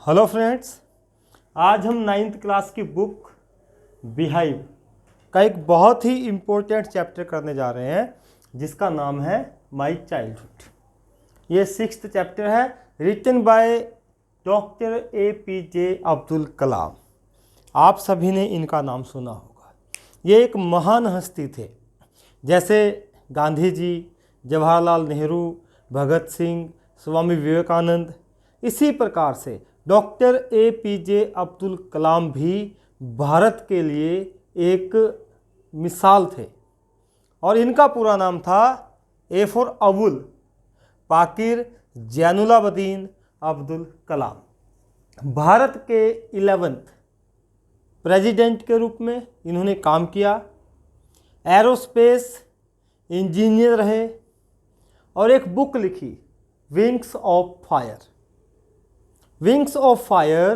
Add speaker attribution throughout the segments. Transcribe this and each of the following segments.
Speaker 1: Hello friends, आज हम 9th class की बुक बिहाइव का एक बहुत ही इम्पोर्टेंट चैप्टर करने जा रहे हैं जिसका नाम है माई चाइल्डहुड। ये 6th चैप्टर है, written by doctor APJ Abdul Kalam. आप सभी ने इनका नाम सुना होगा। ये एक महान हस्ती थे, जैसे गांधी जी, जवाहरलाल नेहरू, भगत सिंह, स्वामी विवेकानंद। इसी प्रकार से डॉक्टर APJ अब्दुल कलाम भी भारत के लिए एक मिसाल थे और इनका पूरा नाम था A फॉर अबुल पाकिर जैनुलाब्दीन अब्दुल कलाम। भारत के 11th प्रेसिडेंट के रूप में इन्होंने काम किया, एरोस्पेस इंजीनियर रहे और एक बुक लिखी wings of fire. Wings of fire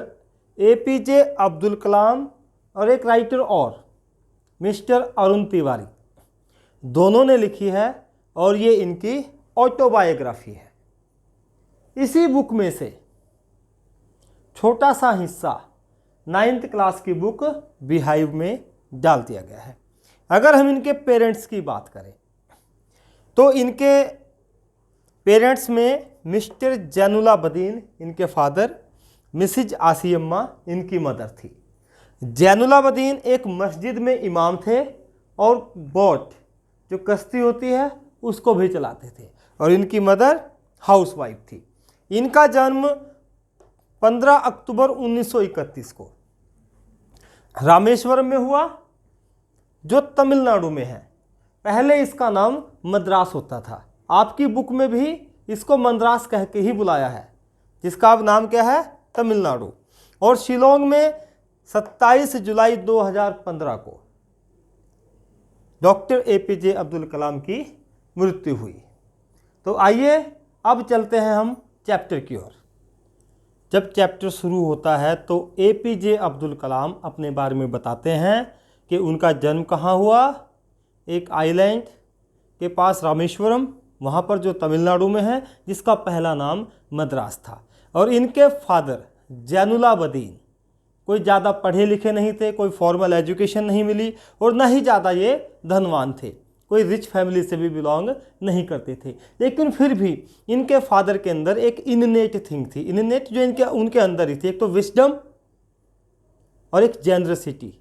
Speaker 1: APJ Abdul Kalam और एक राइटर और मिस्टर अरुण तिवारी दोनों ने लिखी है और ये इनकी ऑटोबायोग्राफी है। इसी बुक में से छोटा सा हिस्सा 9th क्लास की बुक बिहाइव में डाल दिया गया है। अगर हम इनके पेरेंट्स की बात करें तो इनके पेरेंट्स में मिस्टर जैनुलाब्दीन इनके फादर, मिसिज आसियम्मा इनकी मदर थी। जैनुलाब्दीन एक मस्जिद में इमाम थे और बोट जो कश्ती होती है उसको भी चलाते थे और इनकी मदर हाउसवाइफ थी। इनका जन्म 15 अक्टूबर 1931 को रामेश्वरम में हुआ, जो तमिलनाडु में है। पहले इसका नाम मद्रास होता था। आपकी बुक में भी इसको मद्रास कह के ही बुलाया है, जिसका अब नाम क्या है, तमिलनाडु। और शिलोंग में 27 जुलाई 2015 को डॉक्टर APJ अब्दुल कलाम की मृत्यु हुई। तो आइए अब चलते हैं हम चैप्टर की ओर। जब चैप्टर शुरू होता है तो APJ अब्दुल कलाम अपने बारे में बताते हैं कि उनका जन्म कहाँ हुआ। एक आइलैंड के पास रामेश्वरम, वहाँ पर जो तमिलनाडु में है, जिसका पहला नाम मद्रास था। और इनके फादर जैनुलाब्दीन कोई ज़्यादा पढ़े लिखे नहीं थे, कोई फॉर्मल एजुकेशन नहीं मिली और ना ही ज़्यादा ये धनवान थे, कोई रिच फैमिली से भी बिलोंग नहीं करते थे। लेकिन फिर भी इनके फादर के अंदर एक इननेट थिंग थी, इननेट जो उनके अंदर ही थी। एक तो विजडम और एक जेनरसिटी,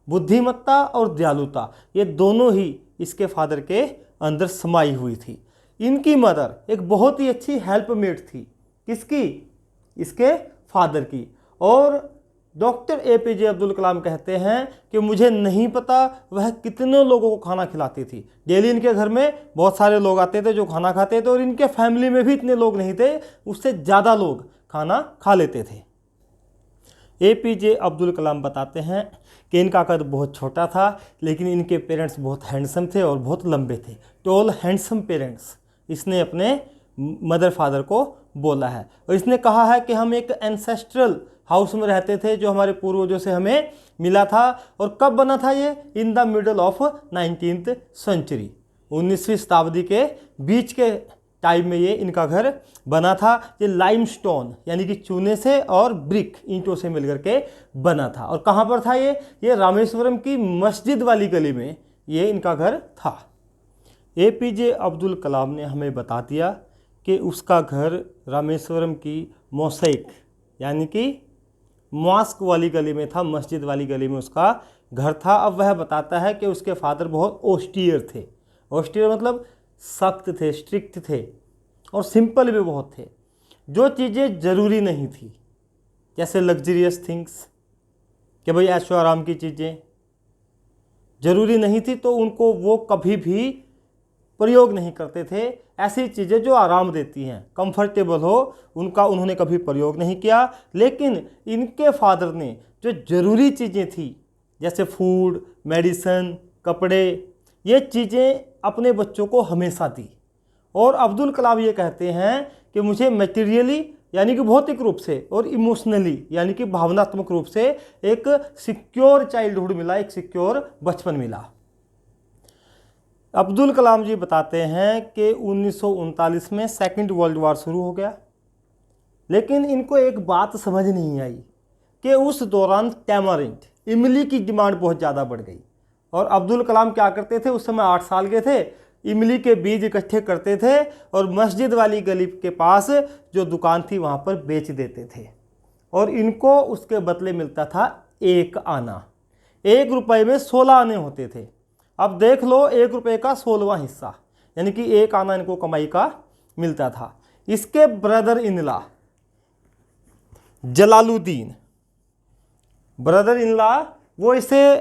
Speaker 1: बुद्धिमत्ता और दयालुता, ये दोनों ही इसके फादर के अंदर समाई हुई थी। इनकी मदर एक बहुत ही अच्छी हेल्पमेट थी। किसकी? इसके फादर की। और डॉक्टर APJ अब्दुल कलाम कहते हैं कि मुझे नहीं पता वह कितने लोगों को खाना खिलाती थी। डेली इनके घर में बहुत सारे लोग आते थे जो खाना खाते थे और इनके फैमिली में भी इतने लोग नहीं थे, उससे ज़्यादा लोग खाना खा लेते थे। APJ अब्दुल कलाम बताते हैं कि इनका कद बहुत छोटा था, लेकिन इनके पेरेंट्स बहुत हैंडसम थे और बहुत लंबे थे। टॉल हैंडसम पेरेंट्स, इसने अपने मदर फादर को बोला है। और इसने कहा है कि हम एक एंसेस्ट्रल हाउस में रहते थे जो हमारे पूर्वजों से हमें मिला था। और कब बना था ये? In the middle of 19th century, 19वीं शताब्दी के बीच के टाइम में ये इनका घर बना था। ये लाइमस्टोन यानी कि चूने से और ब्रिक ईंटों से मिलकर के बना था। और कहाँ पर था ये रामेश्वरम की मस्जिद वाली गली में ये इनका घर था। APJ अब्दुल कलाम ने हमें बता दिया कि उसका घर रामेश्वरम की मोसैक यानी कि मॉस्क वाली गली में था, मस्जिद वाली गली में उसका घर था। अब वह बताता है कि उसके फादर बहुत ऑस्टियर थे। ऑस्टियर मतलब सख्त थे, स्ट्रिक्ट थे और सिंपल भी बहुत थे। जो चीज़ें ज़रूरी नहीं थी, जैसे लग्जरियस थिंग्स, कि भाई ऐशो आराम की चीज़ें ज़रूरी नहीं थी, तो उनको वो कभी भी प्रयोग नहीं करते थे। ऐसी चीज़ें जो आराम देती हैं, कंफर्टेबल हो, उनका उन्होंने कभी प्रयोग नहीं किया। लेकिन इनके फादर ने जो ज़रूरी चीज़ें थी, जैसे फूड, मेडिसिन, कपड़े, ये चीज़ें अपने बच्चों को हमेशा दी। और अब्दुल कलाम ये कहते हैं कि मुझे मटेरियली यानी कि भौतिक रूप से और इमोशनली यानी कि भावनात्मक रूप से एक सिक्योर चाइल्डहुड मिला, एक सिक्योर बचपन मिला। अब्दुल कलाम जी बताते हैं कि 1939 में सेकंड वर्ल्ड वॉर शुरू हो गया। लेकिन इनको एक बात समझ नहीं आई कि उस दौरान टैमरिंड, इमली की डिमांड बहुत ज़्यादा बढ़ गई। और अब्दुल कलाम क्या करते थे, उस समय 8 साल के थे, इमली के बीज इकट्ठे करते थे और मस्जिद वाली गली के पास जो दुकान थी वहाँ पर बेच देते थे और इनको उसके बदले मिलता था 1 आना। 1 रुपये में 16 आने होते थे। अब देख लो 1 रुपये का 16वां हिस्सा, यानी कि 1 आना इनको कमाई का मिलता था। इसके ब्रदर इनला जलालुद्दीन, ब्रदर इनला, वो इसे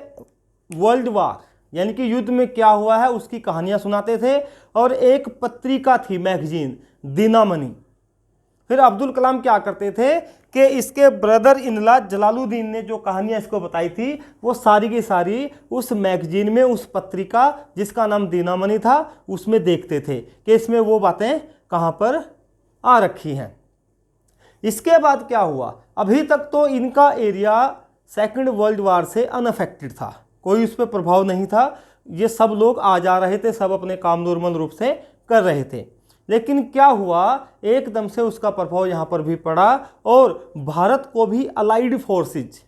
Speaker 1: वर्ल्ड वार यानी कि युद्ध में क्या हुआ है उसकी कहानियां सुनाते थे और एक पत्रिका थी, मैगजीन, दीनामणि। फिर अब्दुल कलाम क्या करते थे कि इसके ब्रदर इनला जलालुद्दीन ने जो कहानियां इसको बताई थी वो सारी की सारी उस मैगजीन में, उस पत्रिका जिसका नाम दीनामणि था, उसमें देखते थे कि इसमें वो बातें कहाँ पर आ रखी हैं। इसके बाद क्या हुआ, अभी तक तो इनका एरिया सेकंड वर्ल्ड वार से अनअफेक्टेड था, कोई उस पर प्रभाव नहीं था, ये सब लोग आ जा रहे थे, सब अपने काम नॉर्मल रूप से कर रहे थे। लेकिन क्या हुआ, एकदम से उसका प्रभाव यहाँ पर भी पड़ा और भारत को भी अलाइड फोर्सेज,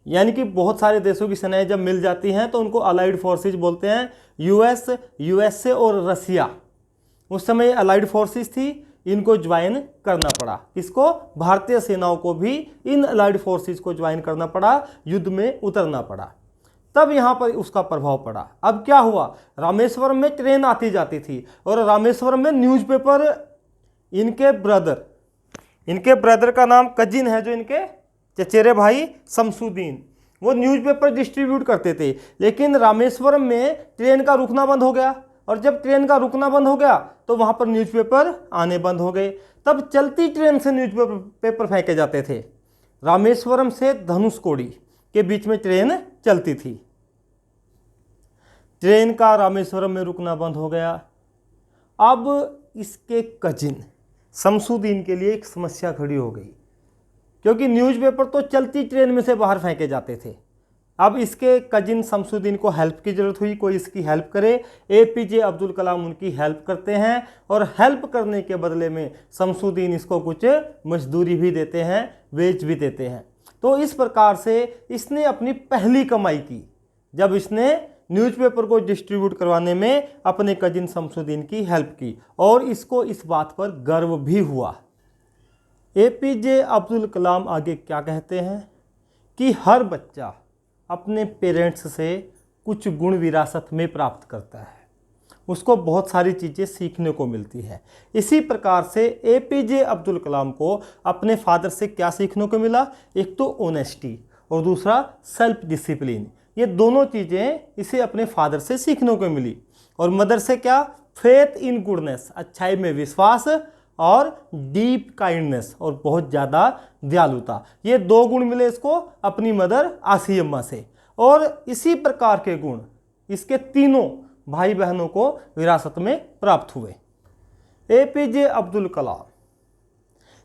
Speaker 1: यानी कि बहुत सारे देशों की सेनाएं जब मिल जाती हैं तो उनको अलाइड फोर्सेज बोलते हैं। यूएसए और रसिया, उस समय अलाइड फोर्सेज थी, इनको ज्वाइन करना पड़ा। इसको, भारतीय सेनाओं को भी इन अलाइड फोर्सेज को ज्वाइन करना पड़ा, युद्ध में उतरना पड़ा, तब यहाँ पर उसका प्रभाव पड़ा। अब क्या हुआ, रामेश्वरम में ट्रेन आती जाती थी और रामेश्वरम में न्यूज़पेपर, इनके ब्रदर का नाम कजिन है जो इनके चचेरे भाई शमसुद्दीन, वो न्यूज़पेपर डिस्ट्रीब्यूट करते थे। लेकिन रामेश्वरम में ट्रेन का रुकना बंद हो गया और जब ट्रेन का रुकना बंद हो गया तो वहाँ पर न्यूज़पेपर आने बंद हो गए। तब चलती ट्रेन से न्यूज़पेपर फेंके जाते थे। रामेश्वरम से धनुषकोडी के बीच में ट्रेन चलती थी, ट्रेन का रामेश्वरम में रुकना बंद हो गया। अब इसके कजिन शमसुद्दीन के लिए एक समस्या खड़ी हो गई, क्योंकि न्यूज़पेपर तो चलती ट्रेन में से बाहर फेंके जाते थे। अब इसके कजिन शमसुद्दीन को हेल्प की ज़रूरत हुई, कोई इसकी हेल्प करे। एपीजे अब्दुल कलाम उनकी हेल्प करते हैं और हेल्प करने के बदले में शमसुद्दीन इसको कुछ मजदूरी भी देते हैं, वेज भी देते हैं। तो इस प्रकार से इसने अपनी पहली कमाई की, जब इसने न्यूज़पेपर को डिस्ट्रीब्यूट करवाने में अपने कजिन शमसुद्दीन की हेल्प की और इसको इस बात पर गर्व भी हुआ। एपीजे अब्दुल कलाम आगे क्या कहते हैं कि हर बच्चा अपने पेरेंट्स से कुछ गुण विरासत में प्राप्त करता है, उसको बहुत सारी चीज़ें सीखने को मिलती है। इसी प्रकार से एपीजे अब्दुल कलाम को अपने फादर से क्या सीखने को मिला, एक तो ऑनेस्टी और दूसरा सेल्फ डिसिप्लिन, ये दोनों चीज़ें इसे अपने फादर से सीखने को मिली। और मदर से क्या, फेथ इन गुडनेस, अच्छाई में विश्वास, और डीप काइंडनेस, और बहुत ज़्यादा दयालुता। ये 2 गुण मिले इसको अपनी मदर आसी अम्मा से। और इसी प्रकार के गुण इसके तीनों भाई बहनों को विरासत में प्राप्त हुए। एपीजे अब्दुल कलाम,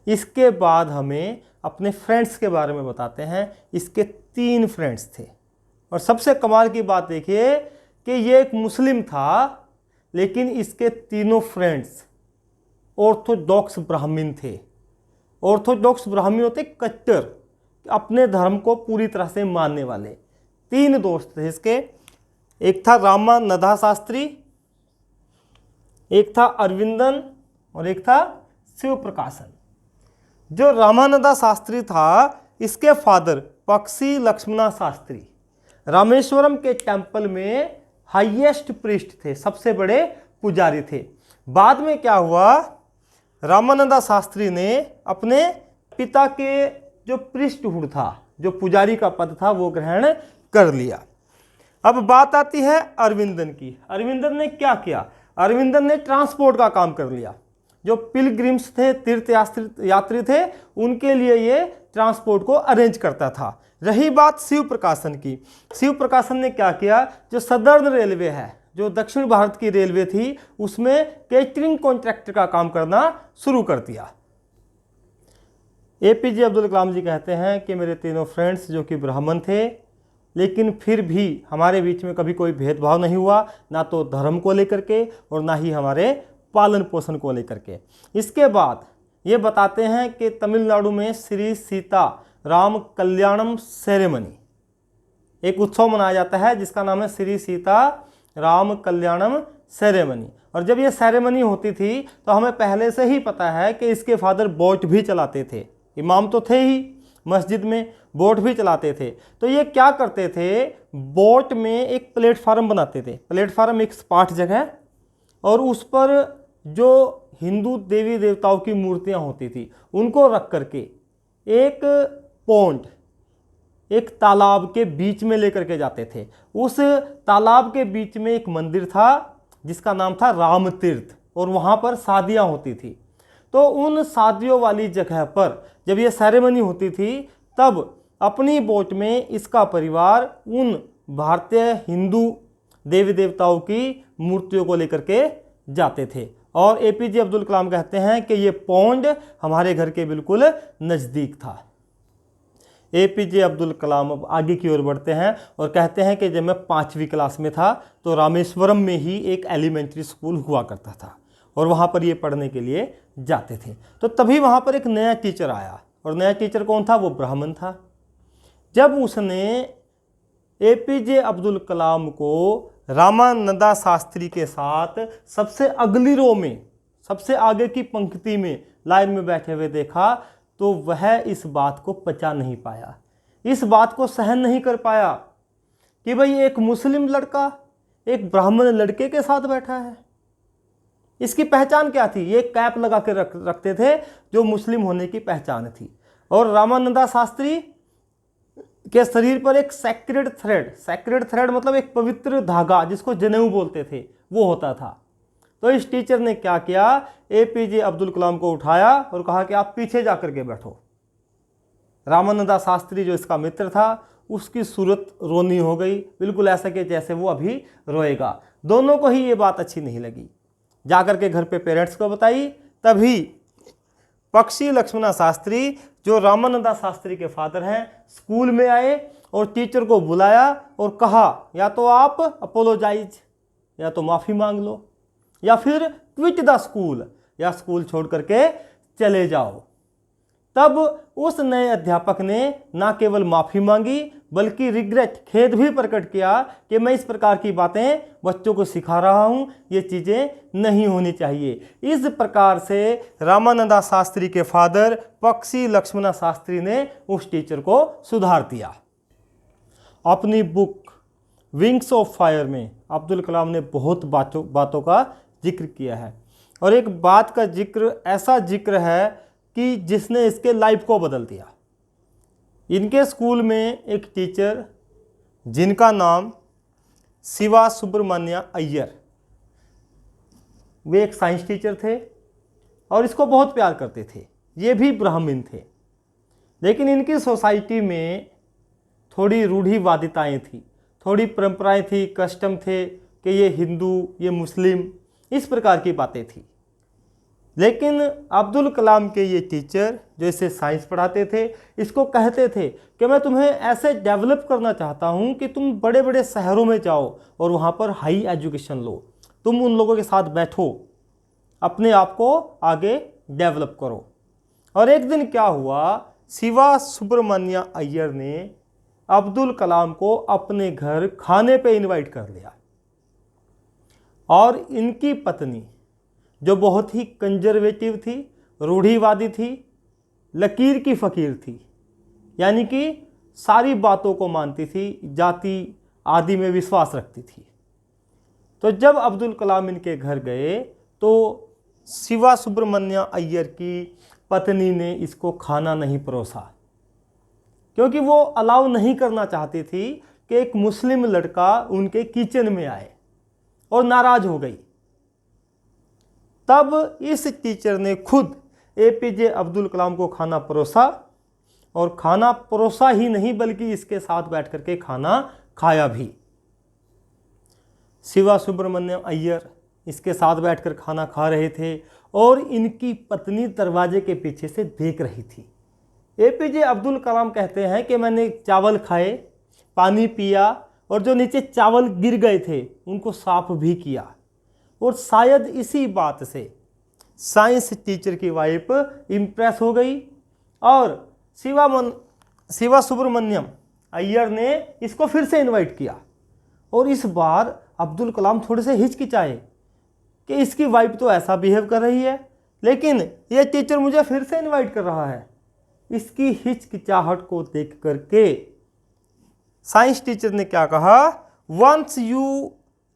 Speaker 1: इसके बाद हमें अपने फ्रेंड्स के बारे में बताते हैं। इसके 3 फ्रेंड्स थे और सबसे कमाल की बात देखिए कि ये एक मुस्लिम था, लेकिन इसके तीनों फ्रेंड्स ऑर्थोडॉक्स ब्राह्मण थे। ऑर्थोडॉक्स ब्राह्मण होते कट्टर, अपने धर्म को पूरी तरह से मानने वाले। 3 दोस्त थे इसके, एक था रामानंदा शास्त्री, एक था अरविंदन और एक था शिव प्रकाशन। जो रामानंदा शास्त्री था, इसके फादर पक्षी लक्ष्मणा शास्त्री रामेश्वरम के टेंपल में हाईएस्ट प्रीस्ट थे, सबसे बड़े पुजारी थे। बाद में क्या हुआ, रामानंदा शास्त्री ने अपने पिता के जो प्रीस्टहुड था, जो पुजारी का पद था, वो ग्रहण कर लिया। अब बात आती है अरविंदन की। अरविंदन ने क्या किया, अरविंदन ने ट्रांसपोर्ट का काम कर लिया। जो पिलग्रिम्स थे, तीर्थ यात्री थे, उनके लिए ये ट्रांसपोर्ट को अरेंज करता था। रही बात शिव प्रकाशन की, शिव प्रकाशन ने क्या किया, जो सदर्न रेलवे है, जो दक्षिण भारत की रेलवे थी, उसमें कैटरिंग कॉन्ट्रैक्टर का काम करना शुरू कर दिया। एपीजे अब्दुल कलाम जी कहते हैं कि मेरे तीनों फ्रेंड्स जो कि ब्राह्मण थे, लेकिन फिर भी हमारे बीच में कभी कोई भेदभाव नहीं हुआ, ना तो धर्म को लेकर के और ना ही हमारे पालन पोषण को लेकर के। इसके बाद ये बताते हैं कि तमिलनाडु में श्री सीता राम कल्याणम सेरेमनी, एक उत्सव मनाया जाता है जिसका नाम है श्री सीता राम कल्याणम सेरेमनी। और जब ये सेरेमनी होती थी तो हमें पहले से ही पता है कि इसके फादर बोट भी चलाते थे, इमाम तो थे ही, मस्जिद में बोट भी चलाते थे। तो ये क्या करते थे, बोट में एक प्लेटफार्म बनाते थे। प्लेटफार्म एक सपाट जगह, और उस पर जो हिंदू देवी देवताओं की मूर्तियां होती थी उनको रख करके एक पॉन्ड, एक तालाब के बीच में लेकर के जाते थे। उस तालाब के बीच में एक मंदिर था जिसका नाम था राम तीर्थ, और वहाँ पर शादियाँ होती थी। तो उन शादियों वाली जगह पर जब ये सेरेमनी होती थी तब अपनी बोट में इसका परिवार उन भारतीय हिंदू देवी देवताओं की मूर्तियों को लेकर के जाते थे। और एपीजे अब्दुल कलाम कहते हैं कि ये पौंड हमारे घर के बिल्कुल नज़दीक था। एपीजे अब्दुल कलाम अब आगे की ओर बढ़ते हैं और कहते हैं कि जब मैं 5वीं क्लास में था तो रामेश्वरम में ही एक एलिमेंट्री स्कूल हुआ करता था और वहाँ पर ये पढ़ने के लिए जाते थे। तो तभी वहाँ पर एक नया टीचर आया, और नया टीचर कौन था, वो ब्राह्मण था। जब उसने एपीजे अब्दुल कलाम को रामानंदा शास्त्री के साथ सबसे अगली रो में, सबसे आगे की पंक्ति में, लाइन में बैठे हुए देखा तो वह इस बात को पचा नहीं पाया, इस बात को सहन नहीं कर पाया कि भाई एक मुस्लिम लड़का एक ब्राह्मण लड़के के साथ बैठा है। इसकी पहचान क्या थी, ये कैप लगा के रखते थे जो मुस्लिम होने की पहचान थी। और रामानंदा शास्त्री के शरीर पर एक सैक्रेड थ्रेड मतलब एक पवित्र धागा जिसको जनेऊ बोलते थे वो होता था। तो इस टीचर ने क्या किया, एपीजे अब्दुल कलाम को उठाया और कहा कि आप पीछे जाकर के बैठो। रामानंदा शास्त्री जो इसका मित्र था उसकी सूरत रोनी हो गई, बिल्कुल ऐसा कि जैसे वो अभी रोएगा। दोनों को ही ये बात अच्छी नहीं लगी, जाकर के घर पे पेरेंट्स को बताई। तभी पक्षी लक्ष्मणा शास्त्री जो रामानंदा शास्त्री के फादर हैं स्कूल में आए और टीचर को बुलाया और कहा या तो आप अपोलोजाइज, या तो माफ़ी मांग लो, या फिर क्विट द स्कूल, या स्कूल छोड़ करके चले जाओ। तब उस नए अध्यापक ने ना केवल माफ़ी मांगी बल्कि रिग्रेट, खेद भी प्रकट किया कि मैं इस प्रकार की बातें बच्चों को सिखा रहा हूँ, ये चीज़ें नहीं होनी चाहिए। इस प्रकार से रामानंदा शास्त्री के फादर पक्षी लक्ष्मणा शास्त्री ने उस टीचर को सुधार दिया। अपनी बुक विंग्स ऑफ फायर में अब्दुल कलाम ने बहुत बातों का जिक्र किया है, और एक बात का जिक्र ऐसा जिक्र है कि जिसने इसके लाइफ को बदल दिया। इनके स्कूल में एक टीचर जिनका नाम शिवा सुब्रमण्य अय्यर, वे एक साइंस टीचर थे और इसको बहुत प्यार करते थे। ये भी ब्राह्मण थे, लेकिन इनकी सोसाइटी में थोड़ी रूढ़िवादिताएं थी, थोड़ी परंपराएं थी, कस्टम थे कि ये हिंदू, ये मुस्लिम, इस प्रकार की बातें थी। लेकिन अब्दुल कलाम के ये टीचर जो इसे साइंस पढ़ाते थे इसको कहते थे कि मैं तुम्हें ऐसे डेवलप करना चाहता हूँ कि तुम बड़े बड़े शहरों में जाओ और वहाँ पर हाई एजुकेशन लो, तुम उन लोगों के साथ बैठो, अपने आप को आगे डेवलप करो। और एक दिन क्या हुआ, शिवा सुब्रमण्य अय्यर ने अब्दुल कलाम को अपने घर खाने पे इनवाइट कर लिया, और इनकी पत्नी जो बहुत ही कंजर्वेटिव थी, रूढ़िवादी थी, लकीर की फ़कीर थी, यानी कि सारी बातों को मानती थी, जाति आदि में विश्वास रखती थी। तो जब अब्दुल कलाम इनके घर गए तो शिवा सुब्रमण्य अय्यर की पत्नी ने इसको खाना नहीं परोसा, क्योंकि वो अलाउ नहीं करना चाहती थी कि एक मुस्लिम लड़का उनके किचन में आए, और नाराज़ हो गई। तब इस टीचर ने खुद एपीजे अब्दुल कलाम को खाना परोसा, और खाना परोसा ही नहीं बल्कि इसके साथ बैठ करके खाना खाया भी। शिवा सुब्रमण्यम अय्यर इसके साथ बैठकर खाना खा रहे थे और इनकी पत्नी दरवाजे के पीछे से देख रही थी। एपीजे अब्दुल कलाम कहते हैं कि मैंने चावल खाए, पानी पिया, और जो नीचे चावल गिर गए थे उनको साफ भी किया, और शायद इसी बात से साइंस टीचर की वाइफ इम्प्रेस हो गई और शिवा सुब्रमण्यम अय्यर ने इसको फिर से इनवाइट किया। और इस बार अब्दुल कलाम थोड़े से हिचकिचाए कि इसकी वाइफ तो ऐसा बिहेव कर रही है, लेकिन ये टीचर मुझे फिर से इनवाइट कर रहा है। इसकी हिचकिचाहट को देख करके साइंस टीचर ने क्या कहा, once you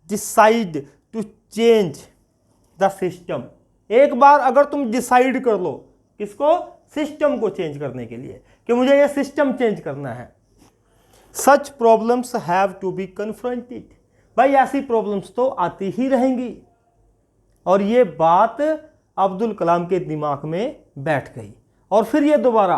Speaker 1: decide to change the system, एक बार अगर तुम डिसाइड कर लो, किसको, सिस्टम को चेंज करने के लिए कि मुझे ये सिस्टम चेंज करना है, such problems have to be confronted, भाई ऐसी प्रॉब्लम्स तो आती ही रहेंगी। और ये बात अब्दुल कलाम के दिमाग में बैठ गई और फिर ये दोबारा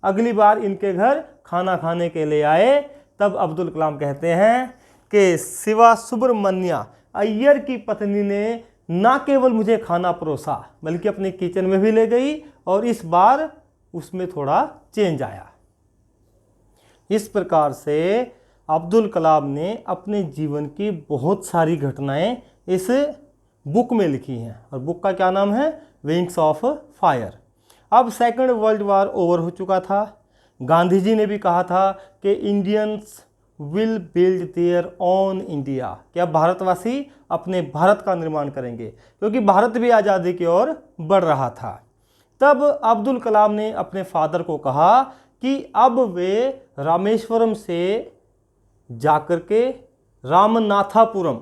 Speaker 1: अगली बार इनके घर खाना खाने के लिए आए। तब अब्दुल कलाम कहते हैं कि शिवा सुब्रमण्या अय्यर की पत्नी ने ना केवल मुझे खाना परोसा बल्कि अपने किचन में भी ले गई और इस बार उसमें थोड़ा चेंज आया। इस प्रकार से अब्दुल कलाम ने अपने जीवन की बहुत सारी घटनाएं इस बुक में लिखी हैं और बुक का क्या नाम है, विंग्स ऑफ फायर। अब सेकंड वर्ल्ड वार ओवर हो चुका था। गांधी जी ने भी कहा था कि Indians will build their own India, कि अब भारतवासी अपने भारत का निर्माण करेंगे, क्योंकि भारत भी आज़ादी की ओर बढ़ रहा था। तब अब्दुल कलाम ने अपने फादर को कहा कि अब वे रामेश्वरम से जाकर के रामनाथापुरम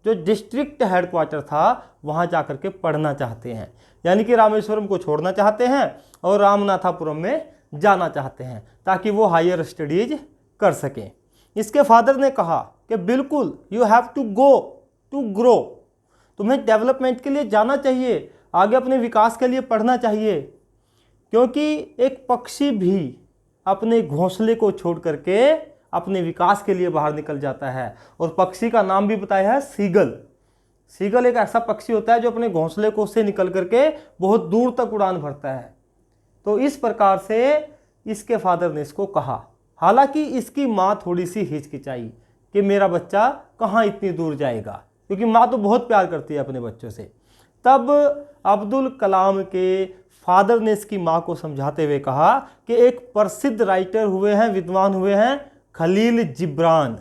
Speaker 1: जो डिस्ट्रिक्ट हेडक्वार्टर था वहाँ जाकर के पढ़ना चाहते हैं, यानी कि रामेश्वरम को छोड़ना चाहते हैं और रामनाथापुरम में जाना चाहते हैं ताकि वो हायर स्टडीज कर सकें। इसके फादर ने कहा कि बिल्कुल you have to go to grow, तुम्हें डेवलपमेंट के लिए जाना चाहिए, आगे अपने विकास के लिए पढ़ना चाहिए, क्योंकि एक पक्षी भी अपने घोंसले को छोड़ करके अपने विकास के लिए बाहर निकल जाता है। और पक्षी का नाम भी बताया है सीगल। सीगल एक ऐसा पक्षी होता है जो अपने घोंसले को से निकल करके बहुत दूर तक उड़ान भरता है। तो इस प्रकार से इसके फादर ने इसको कहा, हालांकि इसकी माँ थोड़ी सी हिचकिचाई कि मेरा बच्चा कहाँ इतनी दूर जाएगा, क्योंकि माँ तो बहुत प्यार करती है अपने बच्चों से। तब अब्दुल कलाम के फादर ने इसकी माँ को समझाते हुए कहा कि एक प्रसिद्ध राइटर हुए हैं, विद्वान हुए हैं, खलील जिब्रान,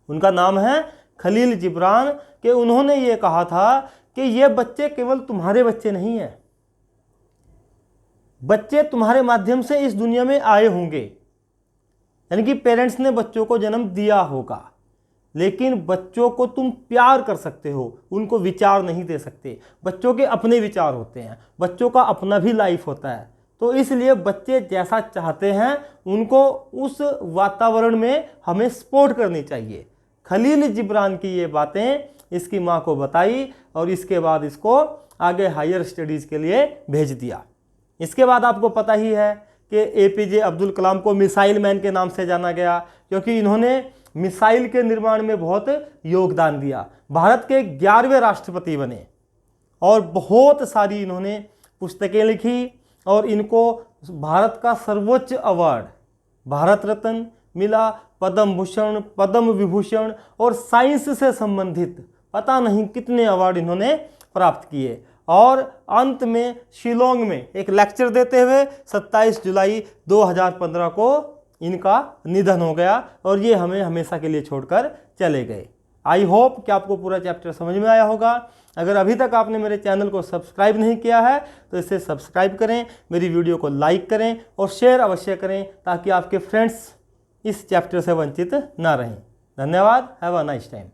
Speaker 1: उनका नाम है खलील जिब्रान, कि उन्होंने ये कहा था कि ये बच्चे केवल तुम्हारे बच्चे नहीं हैं, बच्चे तुम्हारे माध्यम से इस दुनिया में आए होंगे, यानी कि पेरेंट्स ने बच्चों को जन्म दिया होगा, लेकिन बच्चों को तुम प्यार कर सकते हो, उनको विचार नहीं दे सकते। बच्चों के अपने विचार होते हैं, बच्चों का अपना भी लाइफ होता है। तो इसलिए बच्चे जैसा चाहते हैं उनको उस वातावरण में हमें सपोर्ट करनी चाहिए। खलील जिब्रान की ये बातें इसकी माँ को बताई और इसके बाद इसको आगे हायर स्टडीज़ के लिए भेज दिया। इसके बाद आपको पता ही है कि APJ अब्दुल कलाम को मिसाइल मैन के नाम से जाना गया, क्योंकि इन्होंने मिसाइल के निर्माण में बहुत योगदान दिया। भारत के 11वें राष्ट्रपति बने और बहुत सारी इन्होंने पुस्तकें लिखी और इनको भारत का सर्वोच्च अवार्ड भारत रत्न मिला, पद्म भूषण, पद्म विभूषण और साइंस से संबंधित पता नहीं कितने अवार्ड इन्होंने प्राप्त किए। और अंत में शिलोंग में एक लेक्चर देते हुए 27 जुलाई 2015 को इनका निधन हो गया और ये हमें हमेशा के लिए छोड़कर चले गए। आई होप कि आपको पूरा चैप्टर समझ में आया होगा। अगर अभी तक आपने मेरे चैनल को सब्सक्राइब नहीं किया है तो इसे सब्सक्राइब करें, मेरी वीडियो को लाइक करें और शेयर अवश्य करें ताकि आपके फ्रेंड्स इस चैप्टर से वंचित ना रहें। धन्यवाद। Have a nice time.